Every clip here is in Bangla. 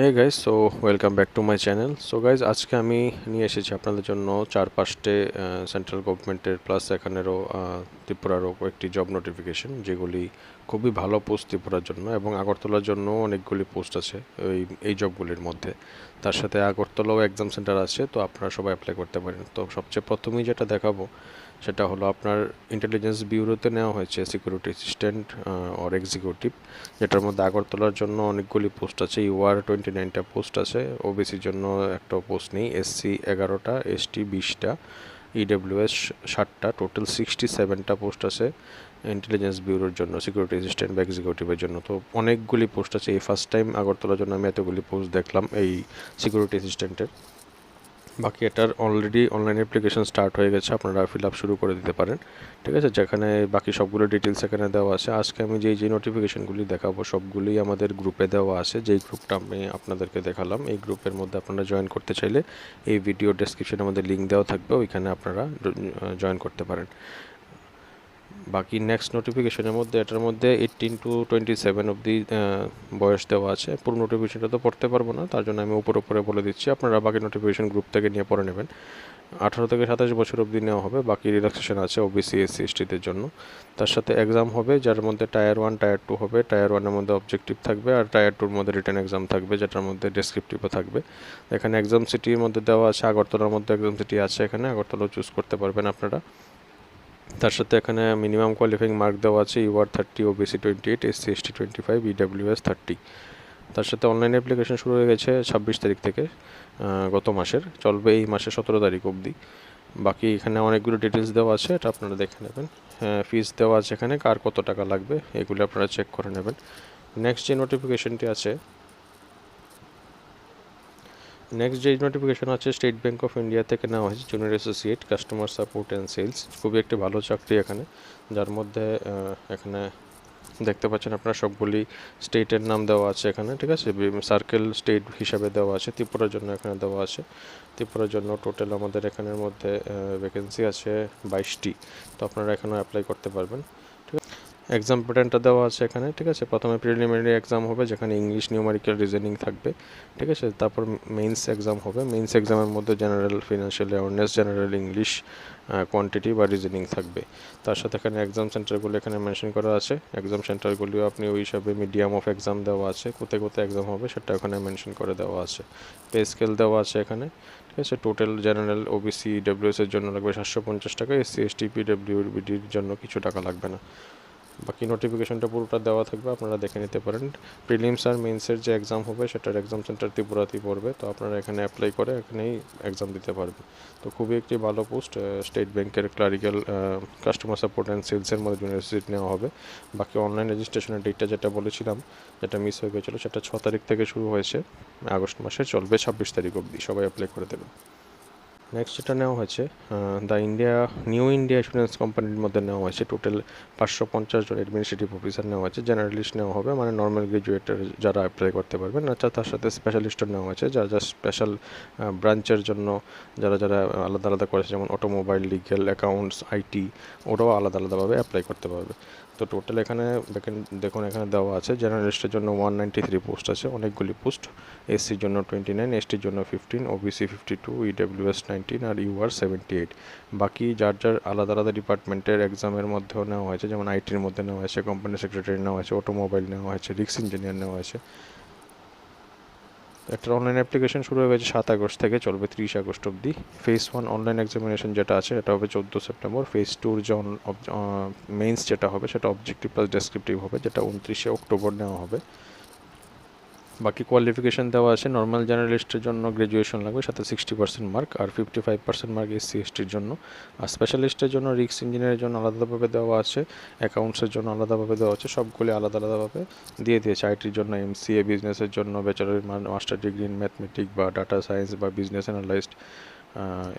Hey guys, so welcome back to my channel. So guys, আজকে আমি নিয়ে এসেছি আপনাদের জন্য 4-5টে সেন্ট্রাল গভর্নমেন্টের প্লাস এখানেরও ত্রিপুরারও কয়েকটি জব নোটিফিকেশন, যেগুলি খুবই ভালো পোস্ট ত্রিপুরার জন্য এবং আগরতলার জন্য অনেকগুলি পোস্ট আছে এই জবগুলির মধ্যে। তার সাথে আগরতলাও এক্সাম সেন্টার আছে, তো আপনারা সবাই অ্যাপ্লাই করতে পারেন। তো সবচেয়ে প্রথমেই যেটা দেখাবো সেটা হলো আপনার ইন্টেলিজেন্স ব্যুরোতে নেওয়া হয়েছে সিকিউরিটি অ্যাসিস্ট্যান্ট অর এক্সিকিউটিভ, যেটার মধ্যে আগরতলার জন্য অনেকগুলি পোস্ট আছে। ইউআর 29টা পোস্ট আছে, ওবিসির জন্য একটা পোস্ট নেই, এসসি 11টা, এসটি 20টা, ইডব্লিউএস 60টা, টোটাল 67টা পোস্ট আছে ইন্টেলিজেন্স ব্যুরোর জন্য সিকিউরিটি অ্যাসিস্ট্যান্ট বা এক্সিকিউটিভের জন্য। তো অনেকগুলি পোস্ট আছে, এই ফার্স্ট টাইম আগরতলার জন্য আমি এতগুলি পোস্ট দেখলাম এই সিকিউরিটি অ্যাসিস্ট্যান্টের। বাকি এটার অলরেডি অনলাইন অ্যাপ্লিকেশন স্টার্ট হয়ে গেছে, আপনারা ফিল আপ শুরু করে দিতে পারেন। ঠিক আছে, যেখানে বাকি সবগুলো ডিটেলস এখানে দেওয়া আছে। আজকে আমি যেই নোটিফিকেশনগুলি দেখাবো সবগুলোই আমাদের গ্রুপে দেওয়া আছে, যেই গ্রুপটা আমি আপনাদেরকে দেখালাম। এই গ্রুপের মধ্যে আপনারা জয়েন করতে চাইলে এই ভিডিও ডেসক্রিপশনে আমাদের লিঙ্ক দেওয়া থাকবে, ওইখানে আপনারা জয়েন করতে পারেন। বাকি নেক্সট নোটিফিকেশনের মধ্যে এটার মধ্যে 18 to 27 অবধি বয়স দেওয়া আছে। পুরো নোটিফিকেশনটা তো পড়তে পারবো না, তার জন্য আমি উপরে বলে দিচ্ছি, আপনারা বাকি নোটিফিকেশন গ্রুপ থেকে নিয়ে পড়ে নেবেন। 18 থেকে 27 বছর অবধি নেওয়া হবে। বাকি রিল্যাক্সেশন আছে ওবিসি এসসি এসটিদের জন্য। তার সাথে এক্সাম হবে, যার মধ্যে টায়ার 1 টায়ার 2 হবে। টায়ার 1-এর মধ্যে অবজেক্টিভ থাকবে আর টায়ার 2-এর মধ্যে রিটেন এক্সাম থাকবে, যেটার মধ্যে ডেসক্রিপটিভও থাকবে। এখানে এক্সাম সিটির মধ্যে দেওয়া আছে, আগরতলার মধ্যে এক্সাম সিটি আছে, এখানে আগরতলাও চুজ করতে পারবেন আপনারা। তার সাথে এখানে মিনিমাম কোয়ালিফাইং মার্ক দেওয়া আছে, UR 30, OBC 28, SC ST 25, EWS 30। তার সাথে অনলাইন অ্যাপ্লিকেশন শুরু হয়ে গেছে 26 তারিখ থেকে, গত মাসের, চলবে এই মাসে 17 তারিখ অবধি। বাকি এখানে অনেকগুলো ডিটেলস দেওয়া আছে, এটা আপনারা দেখে নেবেন। ফিস দেওয়া আছে এখানে, কার কত টাকা লাগবে এগুলো আপনারা চেক করে নেবেন। নেক্সট যে নোটিফিকেশনটি আছে, স্টেট ব্যাঙ্ক অফ ইন্ডিয়া থেকে নেওয়া হয়েছে junior associate customer support and sales. খুবই একটি ভালো চাকরি এখানে, যার মধ্যে এখানে দেখতে পাচ্ছেন আপনারা সবগুলি স্টেটের নাম দেওয়া আছে এখানে। ঠিক আছে, সার্কেল স্টেট হিসাবে দেওয়া আছে। ত্রিপুরার জন্য এখানে দেওয়া আছে। ত্রিপুরার জন্য টোটাল আমাদের এখানের মধ্যে ভ্যাকেন্সি আছে 22টি, তো আপনারা এখানে অ্যাপ্লাই করতে পারবেন। এক্সাম প্যাটার্নটা দেওয়া আছে এখানে। ঠিক আছে, প্রথমে প্রিলিমিনারি এক্সাম হবে, যেখানে ইংলিশ, নিউমেরিক্যাল, রিজনিং থাকবে। ঠিক আছে, তারপর মেইনস এক্সাম হবে। মেইনস এক্সামের মধ্যে general financial awareness, general English, quantity বা রিজনিং থাকবে। তার সাথে এখানে এক্সাম সেন্টারগুলো এখানে মেনশন করা আছে। এক্সাম সেন্টারগুলিও আপনি ওই হিসাবে মিডিয়াম অফ এক্সাম দেওয়া আছে, কোথায় এক্সাম হবে সেটা ওখানে মেনশন করে দেওয়া আছে। পে স্কেল দেওয়া আছে এখানে। ঠিক আছে, টোটাল জেনারেল, ওবিসি, ডব্লিউএস এর জন্য লাগবে 750 টাকা, এসসি এসটি পিডব্লিউডির জন্য কিছু টাকা লাগবে না। বাকি নোটিফিকেশনটা পুরোটা দেওয়া থাকবে, আপনারা দেখে নিতে পারেন। প্রিলিমস আর মেন্সের যে এক্সাম হবে সেটার এক্সাম সেন্টার ত্রিপুরাতেই পড়বে, তো আপনারা এখানে অ্যাপ্লাই করে এখানেই এক্সাম দিতে পারবেন। তো খুবই একটি ভালো পোস্ট, স্টেট ব্যাংকের ক্লারিক্যাল কাস্টমার সাপোর্ট অ্যান্ড সেলসের মধ্যে জুনিয়র সিট নেওয়া হবে। বাকি অনলাইন রেজিস্ট্রেশনের ডেটটা যেটা বলেছিলাম, যেটা মিস হয়ে গেছিলো, সেটা 6 তারিখ থেকে শুরু হয়েছে, আগস্ট মাসে, চলবে 26 তারিখ অবধি। সবাই অ্যাপ্লাই করে দেবেন। নেক্সট যেটা নেওয়া হয়েছে, নিউ ইন্ডিয়া ইন্স্যুরেন্স কোম্পানির মধ্যে নেওয়া হয়েছে। টোটাল 550 জন অ্যাডমিনিস্ট্রেটিভ অফিসার নেওয়া হয়েছে। জেনারেলিস্ট নেওয়া হবে, মানে নর্মাল গ্রাজুয়েটের যারা অ্যাপ্লাই করতে পারবেন। আচ্ছা, তার সাথে স্পেশালিস্টও নেওয়া হয়েছে, যারা স্পেশাল ব্রাঞ্চের জন্য যারা আলাদা আলাদা করেছে, যেমন অটোমোবাইল, লিগ্যাল, অ্যাকাউন্টস, আইটি, ওরাও আলাদাভাবে অ্যাপ্লাই করতে পারবে। তো টোটাল এখানে দেখুন এখানে দেওয়া আছে, জার্নালিস্টের জন্য 193 পোস্ট আছে, অনেকগুলি পোস্ট। এসসির জন্য 29, এসটির জন্য 15, ওবিসি 52, ইডব্লিউএস 19 আর ইউআর 78। বাকি যার আলাদা আলাদা ডিপার্টমেন্টের এক্সামের মধ্যেও নেওয়া হয়েছে, যেমন আইটির মধ্যে নেওয়া হয়েছে, কোম্পানি সেক্রেটারি নেওয়া হয়েছে, অটোমোবাইল নেওয়া হয়েছে, রিক্স ইঞ্জিনিয়ার নেওয়া হয়েছে। একটা অনলাইন অ্যাপ্লিকেশন শুরু হয়ে গেছে 7 আগস্ট থেকে, চলবে 30 আগস্ট অবধি। ফেজ 1 অনলাইন এক্সামিনেশন যেটা আছে সেটা হবে 14 সেপ্টেম্বর। ফেজ 2 যে মেইনস যেটা হবে সেটা অবজেক্টিভ প্লাস ডেসক্রিপটিভ হবে, যেটা 29 অক্টোবর নেওয়া হবে। বাকি কোয়ালিফিকেশান দেওয়া আছে, নর্মাল জার্নালিস্টের জন্য গ্র্যাজুয়েশন লাগবে, সাথে 60% মার্ক, আর 55% মার্ক এসসি এসটির জন্য। আর স্পেশালিস্টের জন্য, রিক্স ইঞ্জিনিয়ারের জন্য আলাদাভাবে দেওয়া আছে, অ্যাকাউন্টসের জন্য আলাদাভাবে দেওয়া আছে, সবগুলি আলাদাভাবে দিয়ে দিয়েছে। আইটির জন্য এমসিএ, বিজনেসের জন্য bachelor master degree in mathematics বা ডাটা সায়েন্স বা বিজনেস অ্যানালাইস্ট,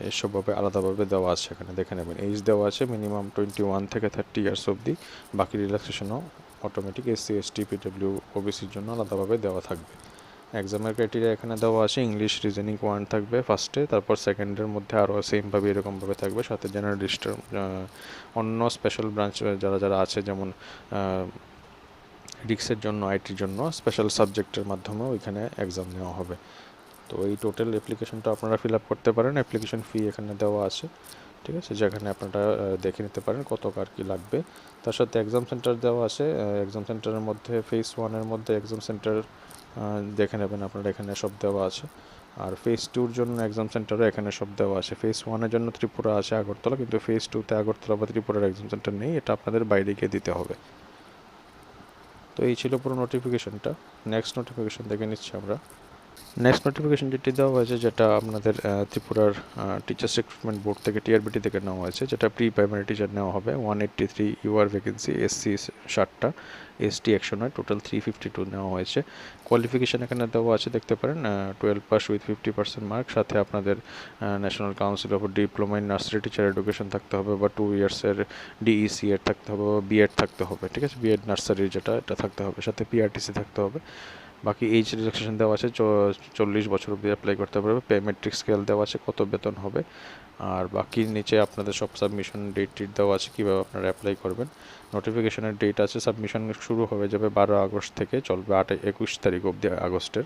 এসবভাবে আলাদাভাবে দেওয়া আছে, এখানে দেখে নেবেন। এইজ দেওয়া আছে মিনিমাম 21 থেকে 30 ইয়ার্স অবধি। বাকি রিল্যাক্সেশনও অটোমেটিক এসসি এসটি পিডব্লিউ ওবিসির জন্য আলাদাভাবে দেওয়া থাকবে। এক্সামের ক্রাইটেরিয়া এখানে দেওয়া আছে, ইংলিশ, রিজনিং 1 থাকবে ফার্স্টে, তারপর সেকেন্ডের মধ্যে আরও সেমভাবে এরকমভাবে থাকবে, সাথে জেনারেলিস্টের অন্য স্পেশাল ব্রাঞ্চ যারা আছে, যেমন রিক্সের জন্য, আইটির জন্য স্পেশাল সাবজেক্টের মাধ্যমে ওইখানে এক্সাম নেওয়া হবে। তো এই টোটাল অ্যাপ্লিকেশনটা আপনারা ফিল আপ করতে পারেন, অ্যাপ্লিকেশন ফি এখানে দেওয়া আছে, ঠিক আছে, যেখানে আপনারা দেখে নিতে পারেন কত কার কী লাগবে। তার সাথে এক্সাম সেন্টার দেওয়া আছে, এক্সাম সেন্টারের মধ্যে ফেজ 1-এর মধ্যে এক্সাম সেন্টার দেখে নেবেন আপনারা, এখানে সব দেওয়া আছে। আর ফেজ 2-র জন্য এক্সাম সেন্টারও এখানে সব দেওয়া আছে। ফেজ 1-এর জন্য ত্রিপুরা আছে, আগরতলা, কিন্তু ফেজ 2-তে আগরতলা বা ত্রিপুরার এক্সাম সেন্টার নেই, এটা আপনাদের বাইরে গিয়ে দিতে হবে। তো এই ছিল পুরো নোটিফিকেশনটা। নেক্সট নোটিফিকেশন দেখে নিচ্ছি আমরা। নেক্সট নোটিফিকেশন যেটি দেওয়া হয়েছে, যেটা আপনাদের ত্রিপুরার টিচার্স রিক্রুটমেন্ট বোর্ড থেকে টিআরবিটি থেকে নেওয়া হয়েছে, যেটা প্রি প্রাইমারি টিচার নেওয়া হবে। 183 ইউআর ভ্যাকেন্সি, এসসি 60টা, এসটি 100 নয়, টোটাল 352 নেওয়া হয়েছে। কোয়ালিফিকেশান এখানে দেওয়া আছে, দেখতে পারেন, 12 পাস উইথ 50% মার্ক, সাথে আপনাদের national council of diploma in nursery teacher education থাকতে হবে, বা 2 ইয়ার্সের ডিইসি এর থাকতে হবে, বা বিএড থাকতে হবে, ঠিক আছে, বিএড নার্সারি যেটা, এটা থাকতে হবে, সাথে পিআরটিসি থাকতে হবে। বাকি এইজ রিল্যাক্সেশন দেওয়া আছে, 40 বছর অবধি অ্যাপ্লাই করতে পারবে। পেমেট্রিক স্কেল দেওয়া আছে, কত বেতন হবে। আর বাকি নিচে আপনাদের সব সাবমিশন ডেট দেওয়া আছে, কীভাবে আপনারা অ্যাপ্লাই করবেন। নোটিফিকেশনের ডেট আছে, সাবমিশন শুরু হয়ে যাবে 12 আগস্ট থেকে, চলবে 21 তারিখ অবধি আগস্টের।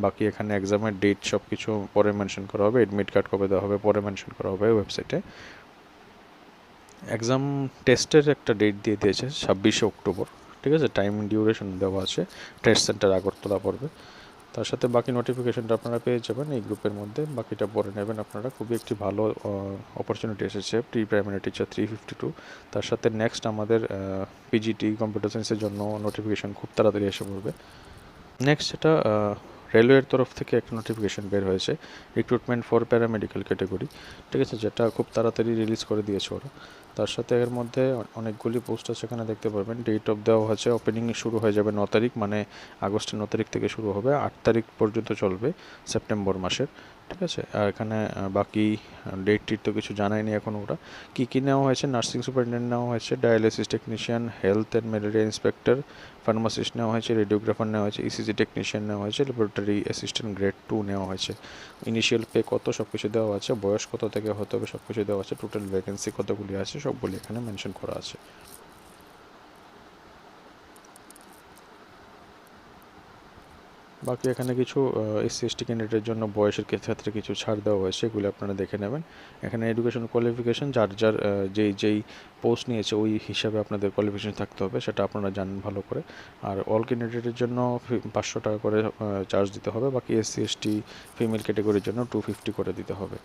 বাকি এখানে এক্সামের ডেট সব কিছু পরে মেনশন করা হবে, এডমিট কার্ড কবে দেওয়া হবে পরে মেনশন করা হবে ওয়েবসাইটে। এক্সাম টেস্টের একটা ডেট দিয়ে দিয়েছে 26শে অক্টোবর, ঠিক আছে, টাইম ডিউরেশন দেওয়া আছে, টেস্ট সেন্টার আগরতলা পড়বে। তার সাথে বাকি নোটিফিকেশনটা আপনারা পেয়ে যাবেন এই গ্রুপের মধ্যে, বাকিটা পরে নেবেন আপনারা। খুবই একটি ভালো অপরচুনিটি এসেছে প্রি প্রাইমারি টিচার 352। তার সাথে নেক্সট আমাদের পিজিটি কম্পিউটার সায়েন্সের জন্য নোটিফিকেশন খুব তাড়াতাড়ি এসে পড়বে। নেক্সট যেটা রেলওয়ের তরফ থেকে একটা নোটিফিকেশন বের হয়েছে, রিক্রুটমেন্ট ফর প্যারামেডিক্যাল ক্যাটাগরি, ঠিক আছে, যেটা খুব তাড়াতাড়ি রিলিজ করে দিয়েছে ওরা। তার সাথে এর মধ্যে অনেকগুলি পোস্ট আছে, এখানে দেখতে পারবেন। ডেট অফ দেওয়া হচ্ছে, ওপেনিং শুরু হয়ে যাবে 9 তারিখ, মানে আগস্টের 9 তারিখ থেকে শুরু হবে, 8 তারিখ পর্যন্ত চলবে সেপ্টেম্বর মাসের, ঠিক আছে। আর এখানে বাকি ডেটটির তো কিছু জানায়নি এখন ওরা। কী নেওয়া হয়েছে, নার্সিং সুপারিনটেন্ডেন্ট নেওয়া হয়েছে, dialysis technician, health and malaria inspector, pharmacist নেওয়া হয়েছে, রেডিওগ্রাফার নেওয়া হয়েছে, ইসিজি টেকনিশিয়ান নেওয়া হয়েছে, ল্যাবরেটরি অ্যাসিস্ট্যান্ট গ্রেড 2 নেওয়া হয়েছে। ইনিশিয়াল পে কত, সব কিছু দেওয়া আছে, বয়স কত থেকে হতে হবে সব কিছু দেওয়া আছে, টোটাল ভ্যাকেন্সি কতগুলি আছে সবগুলি এখানে মেনশন করা আছে। বাকি এখানে কিছু এসসি এসটি ক্যান্ডিডেটের জন্য বয়সের ক্ষেত্রে কিছু ছাড় দেওয়া হয়েছে, এগুলো আপনারা দেখে নেবেন। এখানে এডুকেশন কোয়ালিফিকেশন যার যার যেই পোস্ট নিয়েছে ওই হিসাবে আপনাদের কোয়ালিফিকেশন থাকতে হবে, সেটা আপনারা জানেন ভালো করে। আর অল ক্যান্ডিডেটের জন্য 500 টাকা করে চার্জ দিতে হবে, বাকি এসসি এসটি ফিমেল ক্যাটাগরির জন্য 250 করে দিতে হবে।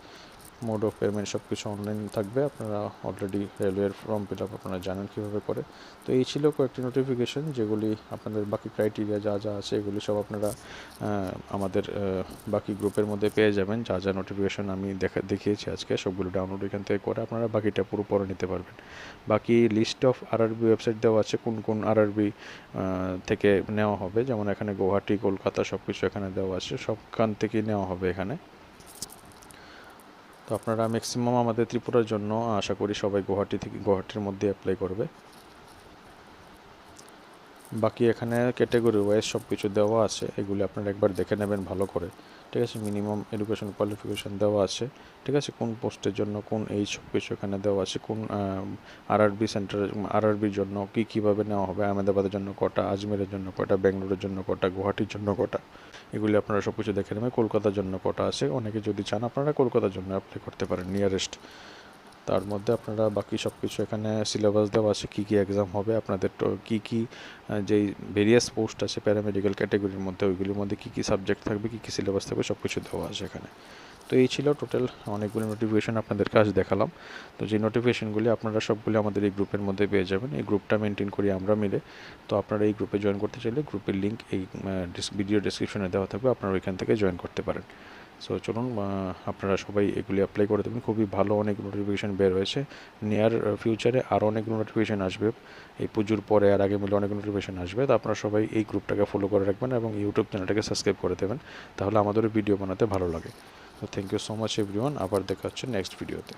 মোড অফ পেমেন্ট সব কিছু অনলাইন থাকবে, আপনারা অলরেডি রেলওয়ের ফর্ম ফিল আপ আপনারা জানেন কীভাবে করে। তো এই ছিল কয়েকটি নোটিফিকেশন, যেগুলি আপনাদের বাকি ক্রাইটেরিয়া যা যা আছে এগুলি সব আপনারা আমাদের বাকি গ্রুপের মধ্যে পেয়ে যাবেন। যা যা নোটিফিকেশন আমি দেখিয়েছি আজকে, সবগুলো ডাউনলোড এখান থেকে করে আপনারা বাকিটা পুরো পরে নিতে পারবেন। বাকি লিস্ট অফ আরআরবি ওয়েবসাইট দেওয়া আছে, কোন কোন আরআরবি থেকে নেওয়া হবে, যেমন এখানে গুয়াহাটি, কলকাতা সব কিছু এখানে দেওয়া আছে, সবখান থেকেই নেওয়া হবে এখানে। তো আপনারা ম্যাক্সিমাম আমাদের ত্রিপুরার জন্য আশা করি সবাই গুয়াহাটির মধ্যে অ্যাপ্লাই করবে। বাকি এখানে ক্যাটাগরি ওয়াইজ সব কিছু দেওয়া আছে, এগুলি আপনারা একবার দেখে নেবেন ভালো করে, ঠিক আছে। মিনিমাম এডুকেশন কোয়ালিফিকেশান দেওয়া আছে, ঠিক আছে, কোন পোস্টের জন্য কোন এইজ সব কিছু এখানে দেওয়া আছে, কোন আরআরবি সেন্টার, আরআরবির জন্য কীভাবে নেওয়া হবে, আহমেদাবাদের জন্য কটা, আজমেরের জন্য কটা, বেঙ্গালুরুর জন্য কটা, গুয়াহাটির জন্য কটা, এগুলি আপনারা সব কিছু দেখে নেবেন। কলকাতার জন্য কটা আছে, অনেকে যদি চান আপনারা কলকাতার জন্য অ্যাপ্লাই করতে পারেন নিয়ারেস্ট। তার মধ্যে আপনারা বাকি সব কিছু এখানে সিলেবাস দেওয়া আছে, কী কী এক্সাম হবে আপনাদের, কী কী যেই ভেরিয়াস পোস্ট আছে প্যারামেডিক্যাল ক্যাটাগরির মধ্যে, ওইগুলির মধ্যে কী কী সাবজেক্ট থাকবে, কী কী সিলেবাস থাকবে, সব কিছু দেওয়া আছে এখানে। তো এই ছিল টোটাল অনেকগুলো নোটিফিকেশান আপনাদেরকে আজ দেখালাম। তো যে নোটিফিকেশানগুলি আপনারা সবগুলি আমাদের এই গ্রুপের মধ্যে পেয়ে যাবেন, এই গ্রুপটা মেনটেন করি আমরা মিলে। তো আপনারা এই গ্রুপে জয়েন করতে চাইলে গ্রুপের লিঙ্ক এই ভিডিও ডেসক্রিপশনে দেওয়া থাকবে, আপনারা ওইখান থেকে জয়েন করতে পারেন। সো চলুন আপনারা সবাই এগুলি অ্যাপ্লাই করে দেবেন, খুবই ভালো অনেক নোটিফিকেশান বের হয়েছে। নিয়ার ফিউচারে আরও অনেক নোটিফিকেশান আসবে, এই পুজোর পরে আর আগে মিলে অনেক নোটিফিকেশান আসবে। তো আপনারা সবাই এই গ্রুপটাকে ফলো করে রাখবেন এবং ইউটিউব চ্যানেলটাকে সাবস্ক্রাইব করে দেবেন, তাহলে আমাদেরও ভিডিও বানাতে ভালো লাগে। তো thank you so much everyone, আবার দেখা হচ্ছে নেক্সট ভিডিওতে।